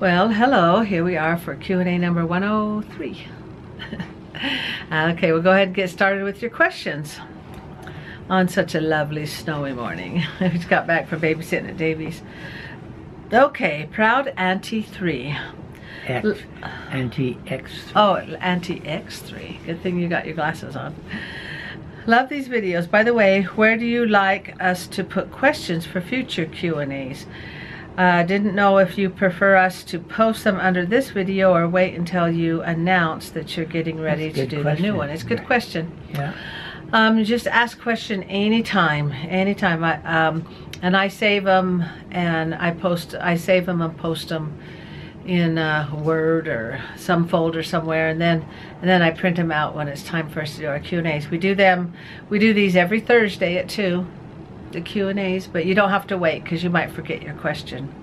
Well, hello. Here we are for Q&A number 103. Okay, we'll go ahead and get started with your questions on such a lovely snowy morning. We just got back from babysitting at Davies. Okay, Proud Auntie 3. Auntie X. Oh, Auntie X3. Good thing you got your glasses on. Love these videos. By the way, where do you like us to put questions for future Q&As? Didn't know if you prefer us to post them under this video or wait until you announce that you're getting ready to do the new one. It's a good question. Yeah. Just ask question anytime. And I save them and I save them and post them in Word or some folder somewhere, and then I print them out when it's time for us to do our Q&As. We do these every Thursday at 2. The Q&As, but you don't have to wait because you might forget your question.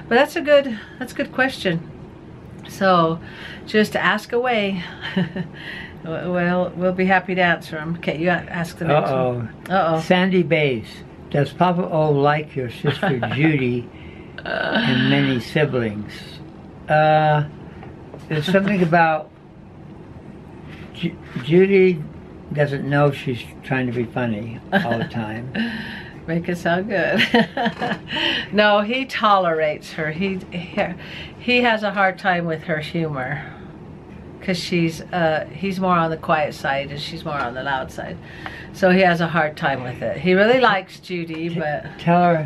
But that's a good question. So just ask away. Well, we'll be happy to answer them. Okay, you ask the next one. Sandy Bays. Does Papa O like your sister Judy and many siblings? There's something about Judy doesn't know she's trying to be funny all the time. Make it sound good. No, he tolerates her. He has a hard time with her humor because he's more on the quiet side and she's more on the loud side. So he has a hard time with it. He really likes Judy, but tell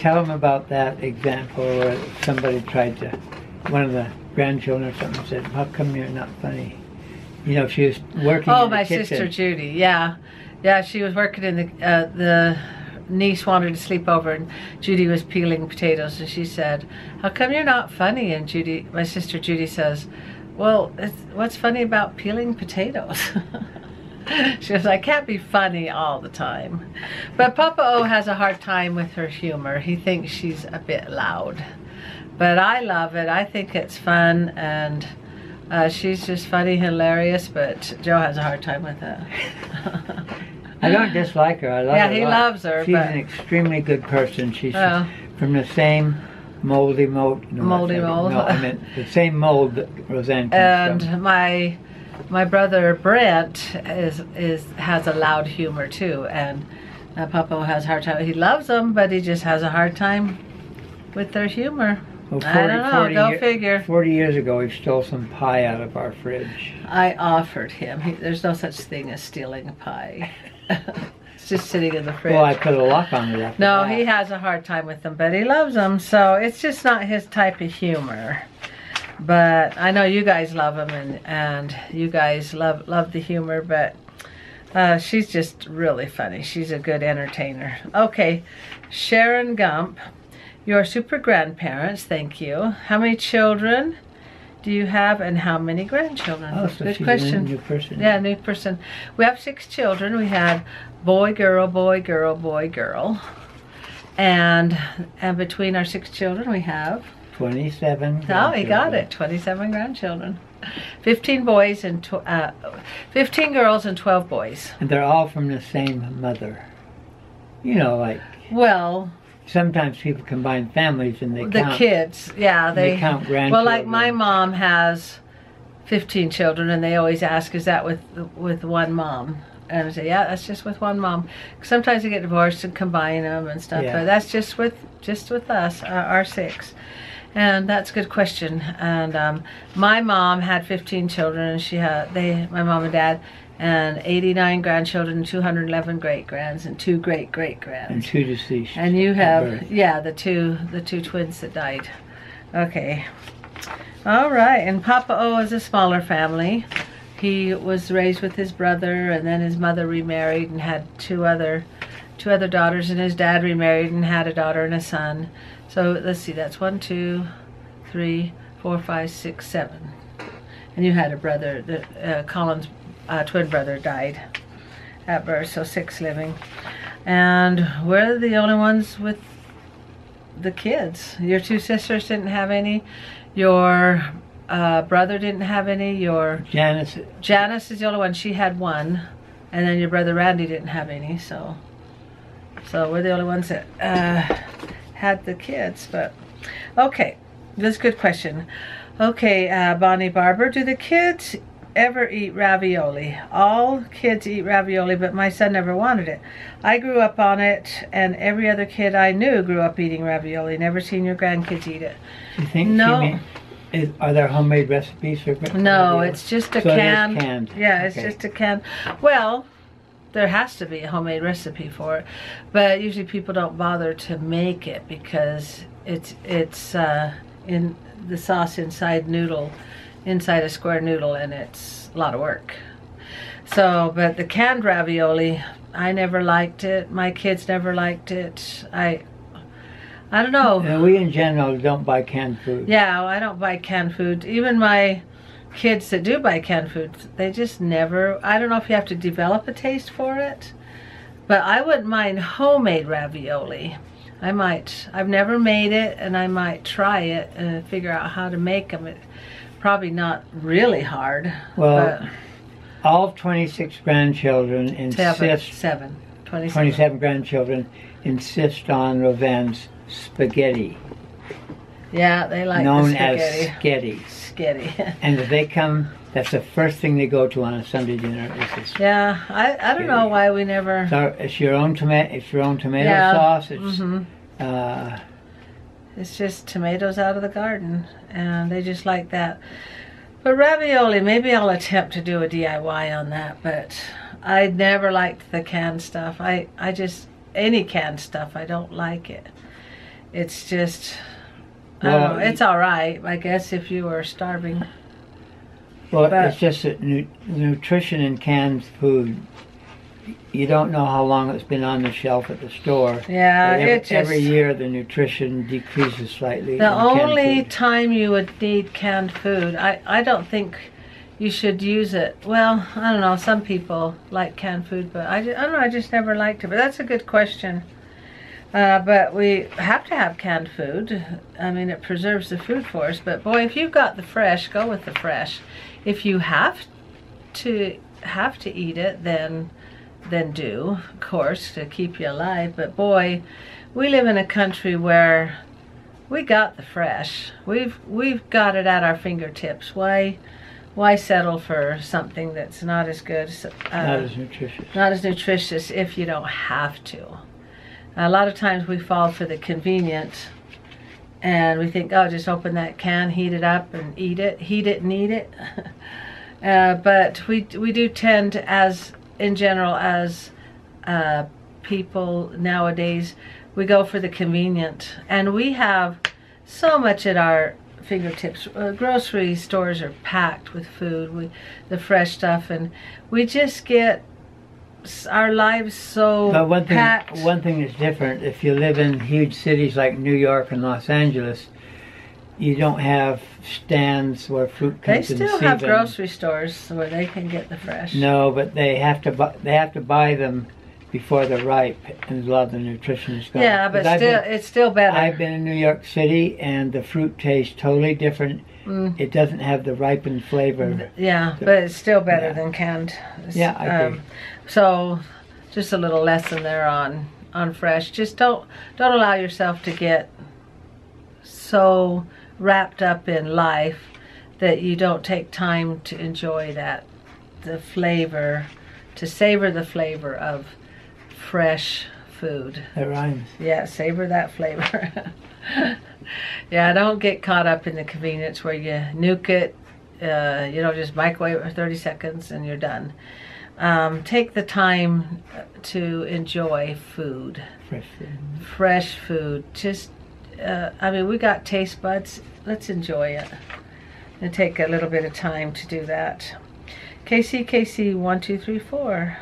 him about that example where somebody tried to, one of the grandchildren or something said, "How come you're not funny?" You know, she was working. Oh, in the my kitchen. sister Judy. Yeah, she was working in the niece wanted to sleep over and Judy was peeling potatoes and she said, "How come you're not funny?" And Judy, my sister Judy says, "Well, what's funny about peeling potatoes?" She goes, "I can't be funny all the time." But Papa O has a hard time with her humor. He thinks she's a bit loud. But I love it. I think it's fun, and she's just funny, hilarious, but Joe has a hard time with it. I don't dislike her. I love her. Yeah, he loves her. She's an extremely good person. She's from the same moldy mold. Moldy mold. No, I meant the same mold that Roseanne comes from. And my brother Brent has a loud humor too, and Papa has a hard time. He loves them, but he just has a hard time with their humor. Well, I don't know. Go figure. 40 years ago, he stole some pie out of our fridge. I offered him. There's no such thing as stealing a pie. It's just sitting in the fridge. Well, I put a lock on it after No, that. he has a hard time with them, but he loves them, so it's just not his type of humor. But I know you guys love him, and you guys love the humor, but she's just really funny. She's a good entertainer. Okay, Sharon Gump. Your super grandparents, thank you. How many children do you have and how many grandchildren? Oh, so good she's question. a new person. Yeah, new person. We have 6 children. We had boy, girl, boy, girl, boy, girl. And between our 6 children we have 27. Oh, he got it. 27 grandchildren. 15 boys and 15 girls and 12 boys. And they're all from the same mother. You know, like, well, sometimes people combine families and they the kids, yeah, they count grandchildren. Well, like my mom has 15 children, and they always ask, "Is that with one mom?" And I say, "Yeah, that's just with one mom." Sometimes they get divorced and combine them and stuff, but that's just with us, our 6. And that's a good question. And my mom had 15 children, and my mom and dad, and 89 grandchildren, 211 great-grands, and 2 great-great-grands. And 2 deceased. And you have, yeah, the two twins that died. Okay. All right, and Papa O is a smaller family. He was raised with his brother, and then his mother remarried and had two other daughters, and his dad remarried and had a daughter and a son. So let's see, that's 1, 2, 3, 4, 5, 6, 7. And you had a brother, Colin's twin brother died at birth, so 6 living. And we're the only ones with the kids. Your 2 sisters didn't have any. Your brother didn't have any. Your Janice is the only one. She had 1. And then your brother Randy didn't have any. So we're the only ones that had the kids. But okay, That's a good question. Okay, Bonnie Barber, do the kids ever eat ravioli? All kids eat ravioli, but my son never wanted it. I grew up on it, and every other kid I knew grew up eating ravioli. Never seen your grandkids eat it. You think? No. Are there homemade recipes for ravioli? No, it's just a so canned. It is canned. Yeah, it's Okay. just a canned. Well, there has to be a homemade recipe for it, but usually people don't bother to make it because it's in the sauce inside a square noodle, and it's a lot of work. So, but the canned ravioli, I never liked it. My kids never liked it. I don't know. And we in general don't buy canned food. Yeah, I don't buy canned food. Even my kids that do buy canned food, they just never, I don't know if you have to develop a taste for it, but I wouldn't mind homemade ravioli. I've never made it, and I might try it and figure out how to make them. It's probably not really hard. Well, all 26 grandchildren insist, 27 grandchildren insist on Rovan's spaghetti. Yeah, they like known the spaghetti. as sketty. Sketty. And if they come, that's the first thing they go to on a Sunday dinner. Is this Yeah, I don't know why we never. so it's your own tomato. It's your own tomato sauce. It's it's just tomatoes out of the garden, and they just like that. But ravioli, maybe I'll attempt to do a DIY on that. But I never liked the canned stuff. I just any canned stuff, I don't like it. It's just. I don't know. It's all right, I guess, if you were starving. Well, it's just that nutrition in canned food, you don't know how long it's been on the shelf at the store. Yeah, every year the nutrition decreases slightly. The only time you would need canned food, I don't think you should use it. Well, I don't know, some people like canned food, but I don't know, I just never liked it. But that's a good question. But we have to have canned food. I mean, it preserves the food for us. But boy, if you've got the fresh, go with the fresh. If you have to eat it, then do, of course, to keep you alive. But boy, we live in a country where we got the fresh. We've got it at our fingertips. Why settle for something that's not as good? Not as nutritious. Not as nutritious if you don't have to. A lot of times we fall for the convenient, and we think, oh, just open that can, heat it up, and eat it and eat it. But we do tend, in general, as people nowadays, we go for the convenient, and we have so much at our fingertips. Grocery stores are packed with food, the fresh stuff, and we just get our lives so packed. One thing that's different, if you live in huge cities like New York and Los Angeles, you don't have stands where fruit comes in season. They still have grocery stores where they can get the fresh. No, but they have to buy them before they're ripe, and a lot of the nutrition is gone. Yeah, but it's still better. I've been in New York City, and the fruit tastes totally different. It doesn't have the ripened flavor. Yeah, but it's still better than canned. Yeah, I agree. So, just a little lesson there on fresh. Just don't allow yourself to get so wrapped up in life that you don't take time to enjoy the flavor, to savor the flavor of fresh food. That rhymes. Yeah, savor that flavor. Yeah, don't get caught up in the convenience where you nuke it, just microwave it for 30 seconds and you're done. Take the time to enjoy food. Fresh food. Fresh food. Just, we got taste buds. Let's enjoy it. And take a little bit of time to do that. KC1234.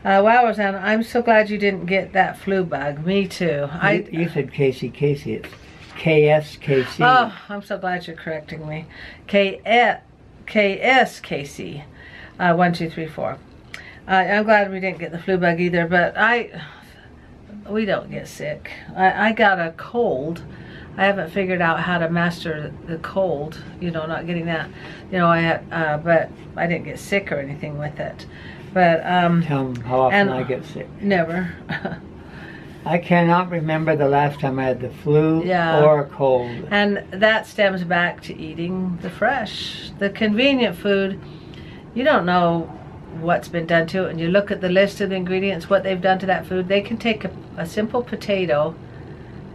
Wow, Rosanna, I'm so glad you didn't get that flu bug. Me too. You said Casey. It's KSKC. Oh, I'm so glad you're correcting me. KSKC. 1234. I'm glad we didn't get the flu bug either, but we don't get sick. I got a cold. I haven't figured out how to master the cold, not getting that. But I didn't get sick or anything with it. But tell them how often I get sick. Never. I cannot remember the last time I had the flu or a cold. And that stems back to eating the fresh. The convenient food, you don't know what's been done to it. And you look at the list of the ingredients, what they've done to that food. They can take a simple potato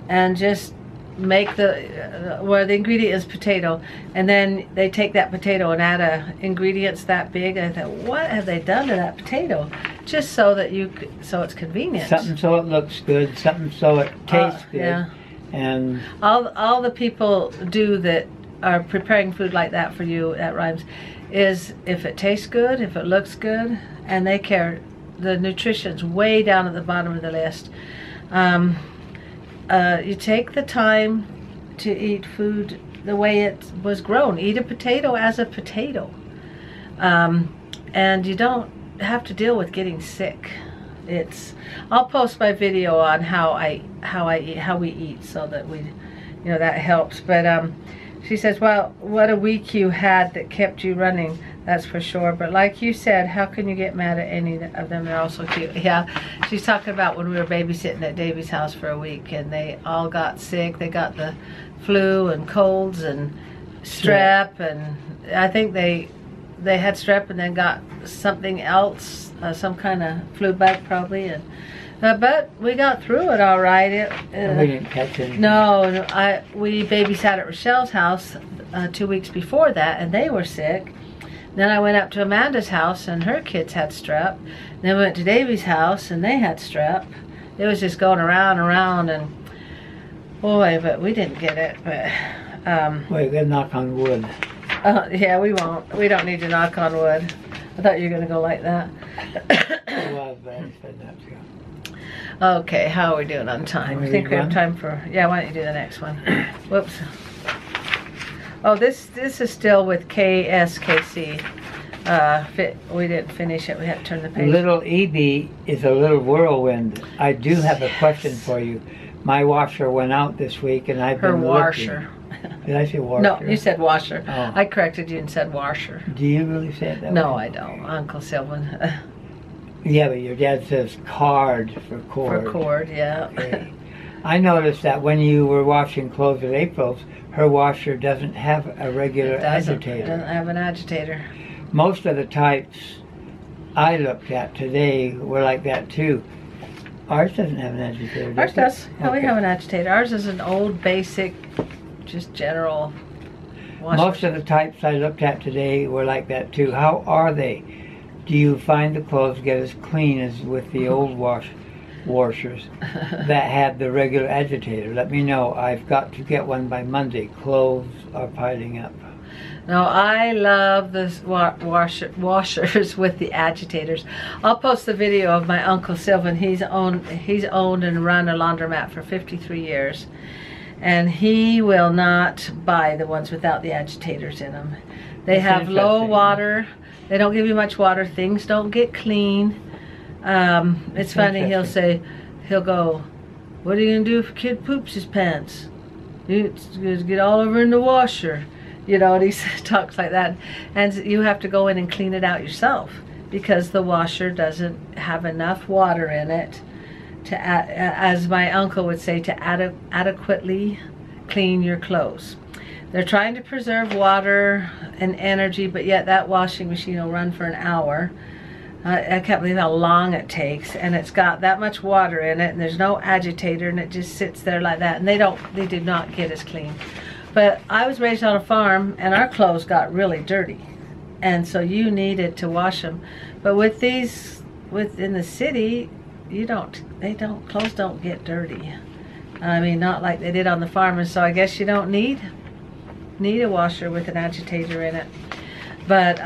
and just make the where the ingredient is potato, and then they take that potato and add ingredients that big, and I thought, what have they done to that potato? Just so that so it's convenient. Something so it looks good, something so it tastes good. Yeah. And all the people do that are preparing food like that for you at Rhymes is if it tastes good, if it looks good, and they care. The nutrition's way down at the bottom of the list. You take the time to eat food the way it was grown. Eat a potato as a potato. And you don't have to deal with getting sick. I'll post my video on how we eat, so that that helps. But she says, well, what a week you had that kept you running, that's for sure. But like you said, how can you get mad at any of them? They're all so cute. Yeah, she's talking about when we were babysitting at Davy's house for a week, and they all got sick. They got the flu and colds and strep, and I think they had strep and then got something else, some kind of flu bug probably, and but we got through it all right. We didn't catch anything. No, we babysat at Rochelle's house 2 weeks before that, and they were sick. Then I went up to Amanda's house, and her kids had strep. Then we went to Davy's house, and they had strep. It was just going around and around, and boy, but we didn't get it. But wait, good knock on wood. yeah, we won't. We don't need to knock on wood. I thought you were gonna go like that. It was, but I said not to. Okay, how are we doing on time? I think we have time for, yeah, why don't you do the next one? Whoops. Oh, this is still with KSKC. We didn't finish it. We had to turn the page. Little Evie is a little whirlwind. I do have a question for you. My washer went out this week, and I've been washer. looking. Did I say washer? No, you said washer. Oh. I corrected you and said washer. Do you really say it that way? No, I don't. Uncle Sylvan. Yeah, but your dad says card for cord. For cord, yeah. Okay. I noticed that when you were washing clothes at April's, her washer doesn't have a regular agitator. It doesn't have an agitator. Most of the types I looked at today were like that too. Ours doesn't have an agitator, does Ours it? does. Yeah, Okay. we have an agitator. Ours is an old, basic, just general washer. Most of the types I looked at today were like that too. How are they? Do you find the clothes get as clean as with the old washers that had the regular agitator? Let me know. I've got to get one by Monday. Clothes are piling up. No, I love the washers with the agitators. I'll post the video of my Uncle Sylvan. He's owned and run a laundromat for 53 years. And he will not buy the ones without the agitators in them. They have low water. They don't give you much water. Things don't get clean. It's funny, he'll go, what are you gonna do if a kid poops his pants? It's gonna get all over in the washer. You know, and he talks like that. And you have to go in and clean it out yourself, because the washer doesn't have enough water in it to, as my uncle would say, to adequately clean your clothes. They're trying to preserve water and energy, but yet that washing machine will run for an hour. I can't believe how long it takes, and it's got that much water in it, and there's no agitator, and it just sits there like that, and they do not get as clean. But I was raised on a farm, and our clothes got really dirty, and so you needed to wash them. But with these, in the city, clothes don't get dirty. I mean, not like they did on the farm, and so I guess you don't need a washer with an agitator in it. But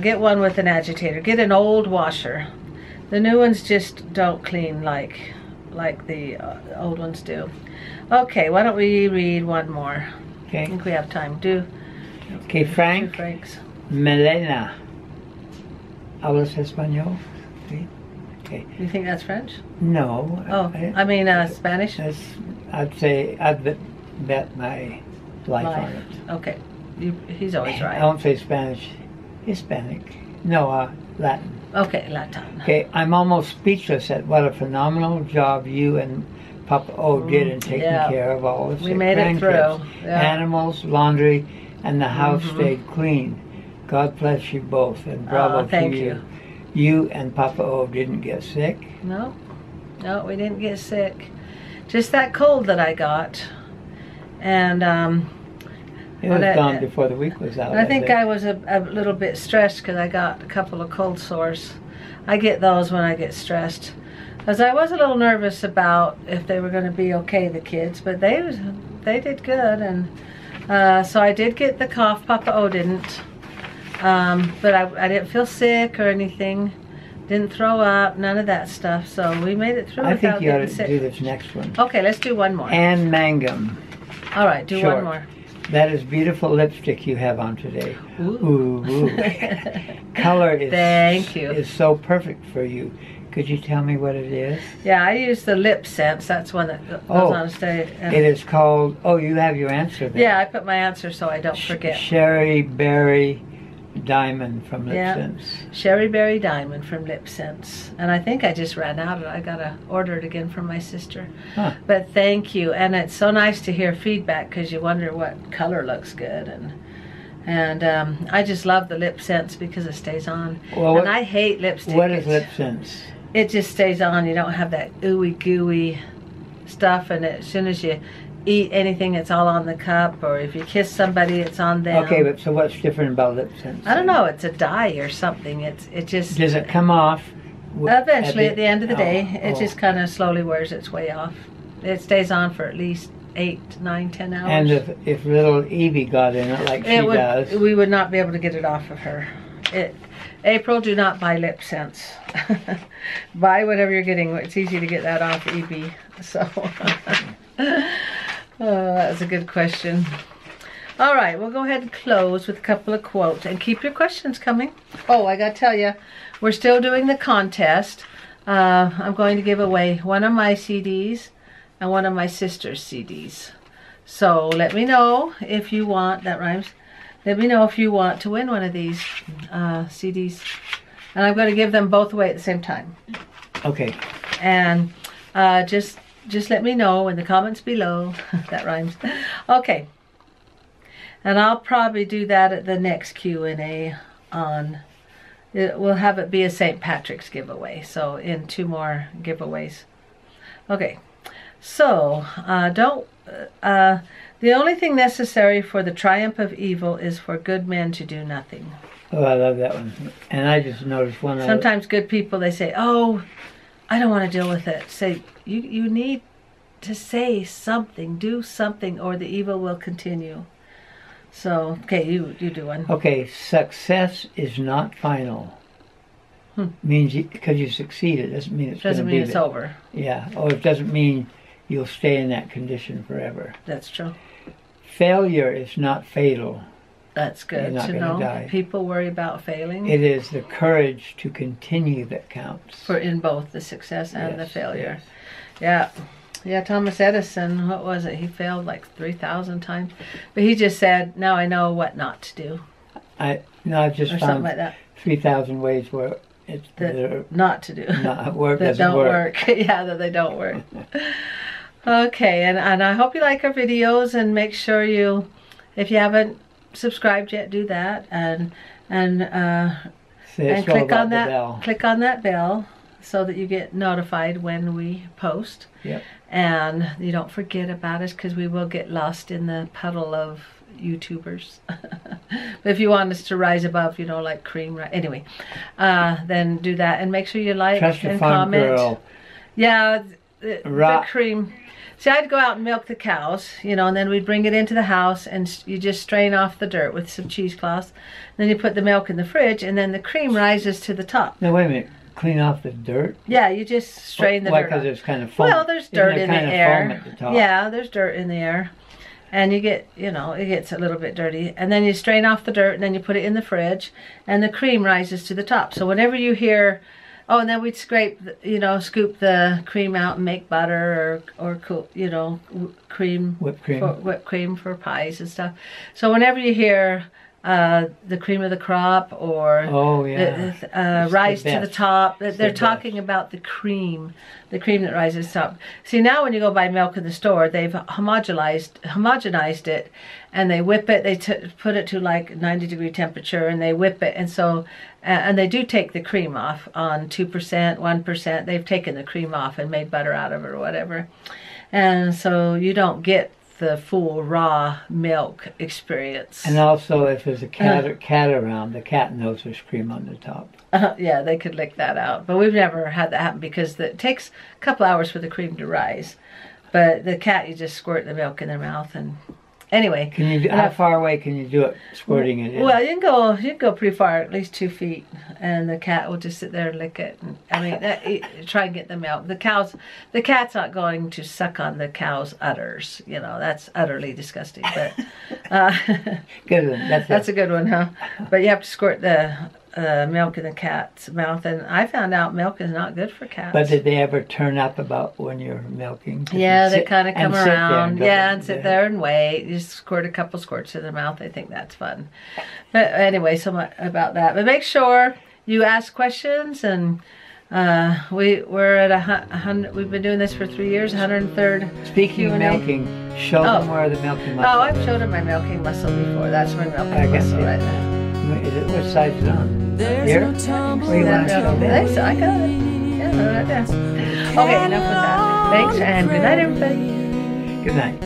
get one with an agitator. Get an old washer. The new ones just don't clean like the old ones do. Okay, why don't we read one more? Okay. I think we have time. Okay, Frank. Franks. Melena. ¿Hablas español? Sí. Okay. You think that's French? No. Oh, I mean Spanish? I'd say I'd bet my life on it. Okay. He's always right. I don't say Spanish. Hispanic. No, Latin. Okay, Latin. Okay, I'm almost speechless at what a phenomenal job you and Papa O did in taking care of all the sick We made it grandkids. through. Yeah. Animals, laundry, and the house stayed clean. God bless you both, and bravo to thank you. You and Papa O didn't get sick? No, no, we didn't get sick. Just that cold that I got. And it was gone before the week was out. I think I was a little bit stressed because I got a couple of cold sores. I get those when I get stressed. Because I was a little nervous about if they were going to be okay, the kids, but they did good. And so I did get the cough. Papa O didn't. But I didn't feel sick or anything. Didn't throw up, none of that stuff. So we made it through I without think you ought getting to sick. do this next one. Okay, let's do one more. Ann Mangum. All right, do Short. one more. That is beautiful lipstick you have on today. Ooh. Ooh. Color is, Thank you. is so perfect for you. Could you tell me what it is? Yeah, I use the Lip Sense. That's one that goes on stay. It is called, you have your answer there. Yeah, I put my answer so I don't forget. Sherry Berry Diamond from Lip Sense. Sherry Berry Diamond from Lip Sense. And I think I just ran out of it. I got to order it again from my sister. Huh. But thank you. And it's so nice to hear feedback because you wonder what color looks good. And I just love the Lip Sense because it stays on. Well, and I hate lipstick. What is Lip Sense? It just stays on. You don't have that ooey gooey stuff, and as soon as you eat anything, it's all on the cup, or if you kiss somebody, it's on them. Okay, but so what's different about Lip Sense? I don't know. It's a dye or something. It just does it come off? Eventually, at the end of the day, it just kind of slowly wears its way off. It stays on for at least 8, 9, 10 hours. And if little Evie got in it like she does, we would not be able to get it off of her. April, do not buy Lip Sense. Buy whatever you're getting. It's easy to get that off Evie. So, that's a good question. All right, we'll go ahead and close with a couple of quotes and keep your questions coming. Oh, I got to tell you, we're still doing the contest. I'm going to give away one of my CDs and one of my sister's CDs. So let me know if you want, that rhymes. Let me know if you want to win one of these CDs. And I'm going to give them both away at the same time. Okay. And just let me know in the comments below. That rhymes. Okay. And I'll probably do that at the next Q&A on... We'll have it be a St. Patrick's giveaway. So in 2 more giveaways. Okay. So, the only thing necessary for the triumph of evil is for good men to do nothing. Oh, I love that one. And I just noticed one. Sometimes good people, they say, oh, I don't want to deal with it. Say, you need to say something, do something, or the evil will continue. So, okay, you do one. Okay, success is not final. Means because you succeeded doesn't mean it's doesn't mean it's over. Yeah, or it doesn't mean you'll stay in that condition forever. That's true. Failure is not fatal. That's good to know. Die. People worry about failing. It is the courage to continue that counts. For in both the success and the failure. Yes. Yeah, Thomas Edison, what was it? He failed like 3,000 times. But he just said, now I know what not to do. I've just or found something like that. 3,000 ways where it's not to do. Not work that doesn't don't work. Yeah, that they don't work. Okay, and I hope you like our videos, and make sure you, if you haven't subscribed yet, do that, and click on that bell so that you get notified when we post. Yep. And you don't forget about us, because we will get lost in the puddle of YouTubers. But if you want us to rise above, like cream, anyway, then do that, and make sure you like and comment. Girl. Yeah, the cream. See, I'd go out and milk the cows, and then we'd bring it into the house, and you just strain off the dirt with some cheesecloths. Then you put the milk in the fridge, and then the cream rises to the top. Now, wait a minute. Clean off the dirt? Yeah, you just strain the dirt. Why, because it's kind of foam? Well, there's dirt in the air. Foam at the top? Yeah, there's dirt in the air. And you get, it gets a little bit dirty. And then you strain off the dirt, and then you put it in the fridge, and the cream rises to the top. So whenever you hear... Oh, and then we'd scrape, scoop the cream out and make butter or cream. Whipped cream. Whipped cream for pies and stuff. So whenever you hear the cream of the crop or Oh yeah. rise to the best. top. It's They're the talking about the cream that rises to the top. See, now when you go buy milk in the store, they've homogenized it, and they whip it. They put it to like 90-degree temperature, and they whip it, and so and they do take the cream off on 2%, 1%. They've taken the cream off and made butter out of it or whatever, and so you don't get the full raw milk experience. And also, if there's a cat around, the cat knows there's cream on the top. Yeah, they could lick that out. But we've never had that happen because it takes a couple hours for the cream to rise. But the cat, you just squirt the milk in their mouth. And anyway. How far away can you do it, squirting it in? Well, you can go pretty far, at least 2 feet. And the cat will just sit there and lick it. And, I mean, try and get the milk. The cat's not going to suck on the cow's udders. You know, that's utterly disgusting. But Good one. That's a good one, huh? But you have to squirt the milk in the cat's mouth, and I found out milk is not good for cats. But did they ever turn up about when you're milking? Yeah, they kind of come around. And sit yeah. there and wait. You just squirt a couple squirts in their mouth. I think that's fun. But anyway, so much about that. But make sure you ask questions, and we're at 100. We've been doing this for 3 years. 103rd. Speaking of Q&A. milking, show them where the milking muscle. Oh, I've showed them my milking muscle before. That's my milking I guess muscle so. right there. Which side is it on? Here? Where you want to show There, them? so I got it. Yeah, right there. Okay, enough with that. Thanks, and good night, everybody. Good night.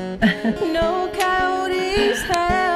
No coyotes have